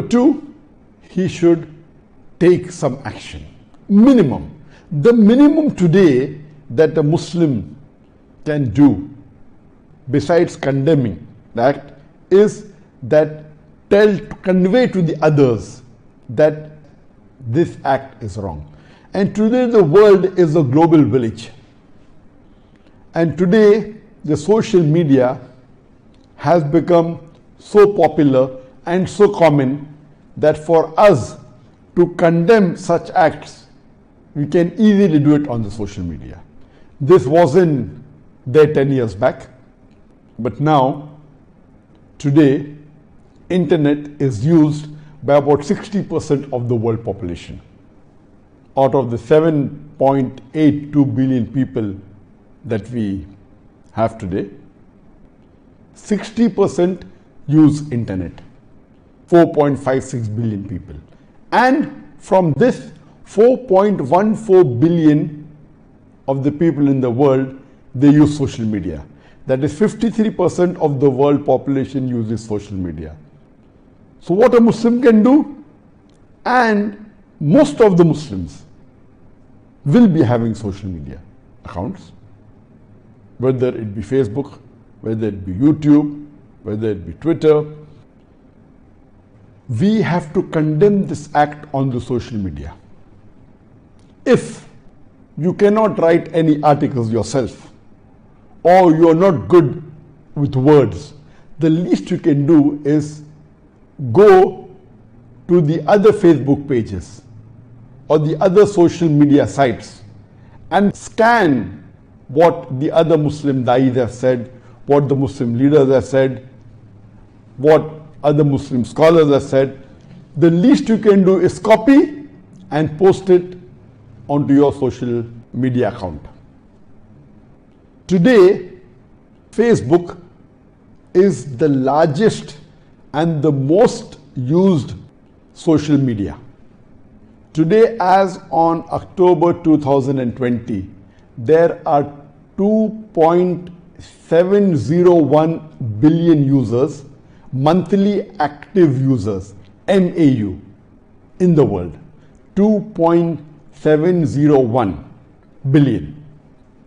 two, he should take some action. Minimum. The minimum today that a Muslim can do, besides condemning the act, is that convey to the others that this act is wrong. And today the world is a global village. And today the social media has become so popular and so common that for us to condemn such acts, we can easily do it on the social media. This wasn't there 10 years back, but now, today, internet is used by about 60% of the world population. Out of the 7.82 billion people that we have today, 60% use internet, 4.56 billion people. And from this, 4.14 billion of the people in the world, they use social media. That is 53% of the world population uses social media. So what a Muslim can do, and most of the Muslims will be having social media accounts, whether it be Facebook, whether it be YouTube, whether it be Twitter. We have to condemn this act on the social media. If you cannot write any articles yourself, or you are not good with words, the least you can do is go to the other Facebook pages or the other social media sites and scan what the other Muslim da'is have said, what the Muslim leaders have said, what other Muslim scholars have said. The least you can do is copy and post it onto your social media account. Today, Facebook is the largest and the most used social media. Today, as on October 2020, there are 2.701 billion users, monthly active users, MAU, in the world. 2.701 billion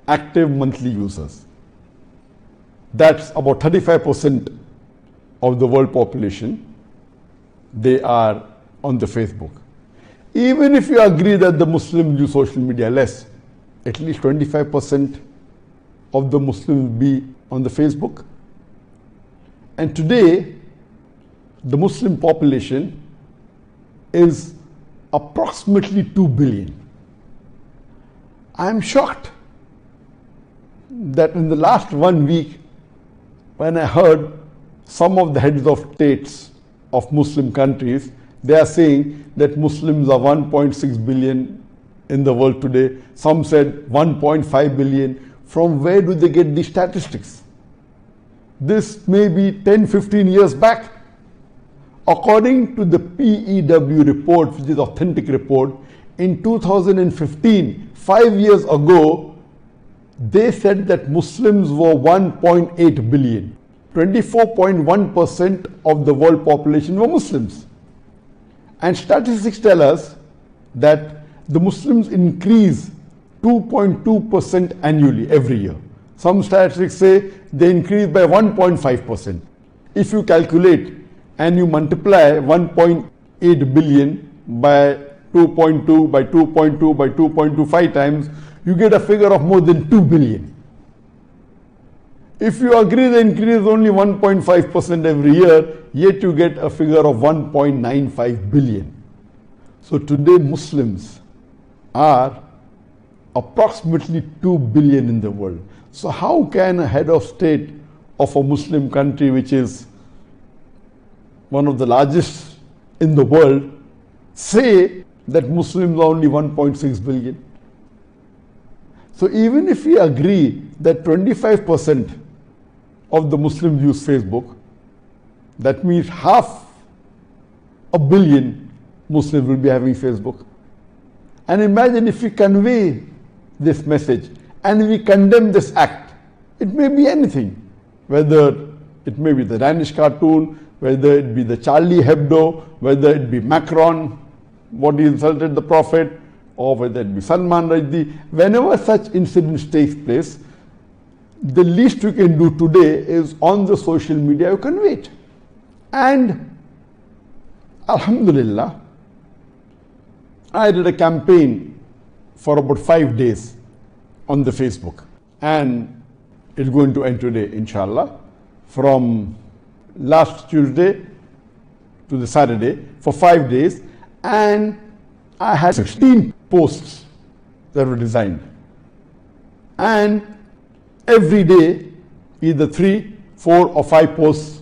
active monthly users. That's about 35% of the world population. They are on the Facebook. Even if you agree that the Muslims use social media less, at least 25% of the Muslims will be on the Facebook. And today, the Muslim population is approximately 2 billion. I am shocked that in the last 1 week, when I heard some of the heads of states of Muslim countries, they are saying that Muslims are 1.6 billion in the world today. Some said 1.5 billion. From where do they get these statistics? This may be 10-15 years back. According to the PEW report, which is authentic report, in 2015, 5 years ago, they said that Muslims were 1.8 billion. 24.1% of the world population were Muslims. And statistics tell us that the Muslims increase 2.2% annually every year. Some statistics say they increase by 1.5%. If you calculate and you multiply 1.8 billion by 2.2 by 2.2 by 2.25 times, you get a figure of more than 2 billion. If you agree the increase is only 1.5% every year, yet you get a figure of 1.95 billion. So today Muslims are approximately 2 billion in the world. So how can a head of state of a Muslim country, which is one of the largest in the world, say that Muslims are only 1.6 billion? So even if we agree that 25% of the Muslims use Facebook, that means 500 million Muslims will be having Facebook. And imagine if we convey this message and we condemn this act. It may be anything, whether it may be the Danish cartoon, whether it be the Charlie Hebdo, whether it be Macron, what he insulted the Prophet, or whether it be Salman Rushdie, whenever such incidents takes place, the least you can do today is on the social media you convey it. And Alhamdulillah, I did a campaign for about 5 days on the Facebook, and it's going to end today, inshallah, from last Tuesday to the Saturday for 5 days, and I had 16 posts that were designed, and every day either 3, 4 or 5 posts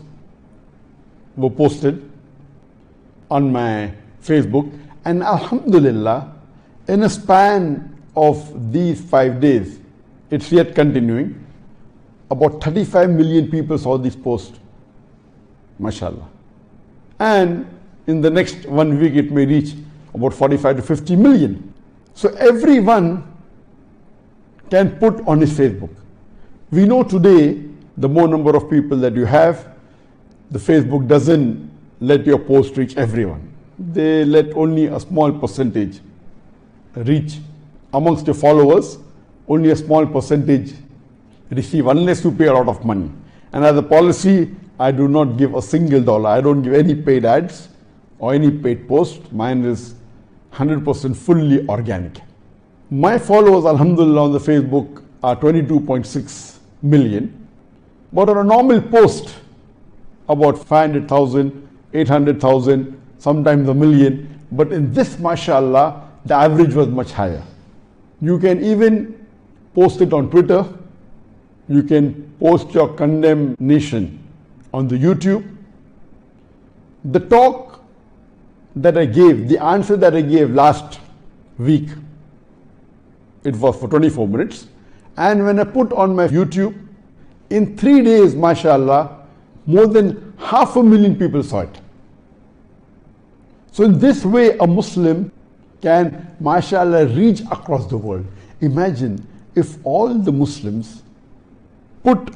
were posted on my Facebook. And Alhamdulillah, in a span of these 5 days, it's yet continuing, about 35 million people saw these posts, mashallah. And in the next 1 week it may reach about 45 to 50 million. So everyone can put on his Facebook. We know today, the more number of people that you have, the Facebook doesn't let your post reach everyone. They let only a small percentage reach. Amongst your followers, only a small percentage receive, unless you pay a lot of money. And as a policy, I do not give a single dollar. I don't give any paid ads or any paid post. Mine is 100% fully organic. My followers, alhamdulillah, on the Facebook are 22.6 million. But on a normal post, about 500,000, 800,000, sometimes a million. But in this, mashallah, the average was much higher. You can even post it on Twitter. You can post your condemnation on the YouTube. The talk that I gave, the answer that I gave last week, it was for 24 minutes. And when I put on my YouTube, in 3 days, mashallah, more than 500,000 people saw it. So in this way, a Muslim can, mashallah, reach across the world. Imagine if all the Muslims put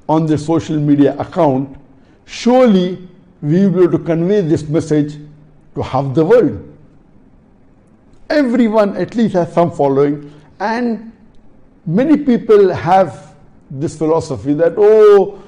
on their social media account, surely we will be able to convey this message to half the world. Everyone at least has some following, and many people have this philosophy that, oh,